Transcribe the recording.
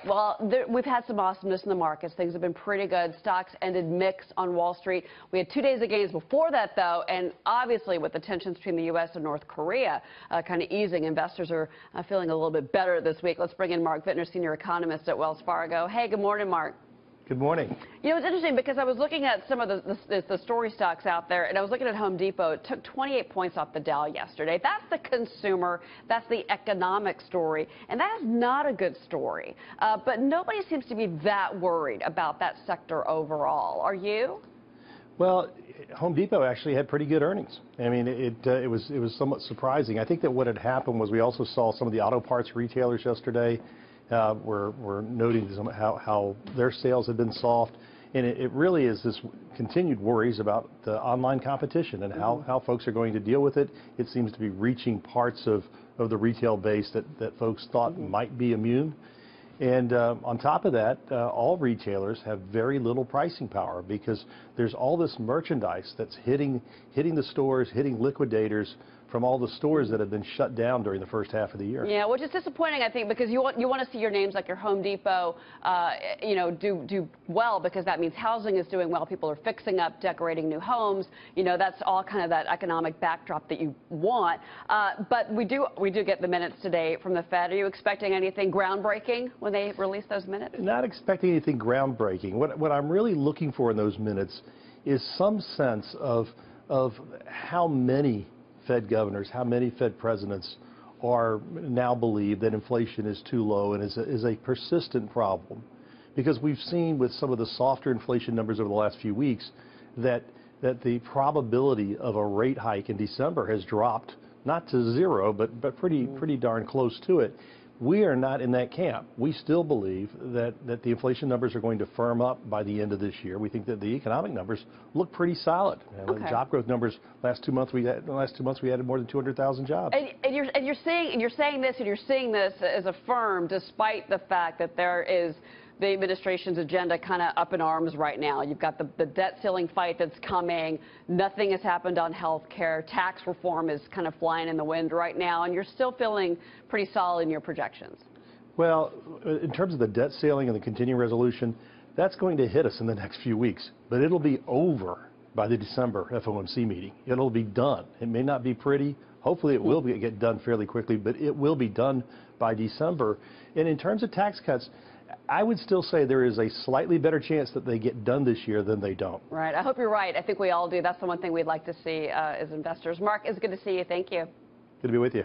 well, we've had some awesomeness in the markets. Things have been pretty good. Stocks ended mixed on Wall Street. We had 2 days of gains before that, though, and obviously with the tensions between the U.S. and North Korea kind of easing, investors are feeling a little bit better this week. Let's bring in Mark Vitner, senior economist at Wells Fargo. Hey, good morning, Mark. Good morning. You know, it's interesting because I was looking at some of the story stocks out there, and I was looking at Home Depot. It took 28 points off the Dow yesterday. That's the consumer, that's the economic story, and that is not a good story. But nobody seems to be that worried about that sector overall. Are you? Well, Home Depot actually had pretty good earnings. I mean, it was somewhat surprising. I think that what had happened was we also saw some of the auto parts retailers yesterday were noting how their sales had been soft, and it really is this continued worries about the online competition and how folks are going to deal with it. It seems to be reaching parts of the retail base that folks thought might be immune. And on top of that, all retailers have very little pricing power because there's all this merchandise that's hitting the stores, hitting liquidators from all the stores that have been shut down during the first half of the year. Yeah, which is disappointing, I think, because you want to see your names like your Home Depot, do well, because that means housing is doing well. People are fixing up, decorating new homes. You know, that's all kind of that economic backdrop that you want. But we do get the minutes today from the Fed. Are you expecting anything groundbreaking when they release those minutes? Not expecting anything groundbreaking. What I'm really looking for in those minutes is some sense of how many Fed governors, how many Fed presidents are now believe that inflation is too low and is a persistent problem. Because we've seen with some of the softer inflation numbers over the last few weeks that the probability of a rate hike in December has dropped, not to zero, but pretty darn close to it. We are not in that camp. We still believe that the inflation numbers are going to firm up by the end of this year. We think that the economic numbers look pretty solid. Okay. The job growth numbers last 2 months we added more than 200,000 jobs. And you're saying this as a firm, despite the fact that there is the administration's agenda kind of up in arms right now. You've got the debt ceiling fight that's coming. Nothing has happened on health care. Tax reform is kind of flying in the wind right now, and you're still feeling pretty solid in your projections. Well, in terms of the debt ceiling and the continuing resolution, that's going to hit us in the next few weeks, but it'll be over by the December FOMC meeting. It'll be done. It may not be pretty. Hopefully it will get done fairly quickly, but it will be done by December. And in terms of tax cuts, I would still say there is a slightly better chance that they get done this year than they don't. Right. I hope you're right. I think we all do. That's the one thing we'd like to see as investors. Mark, it's good to see you. Thank you. Good to be with you.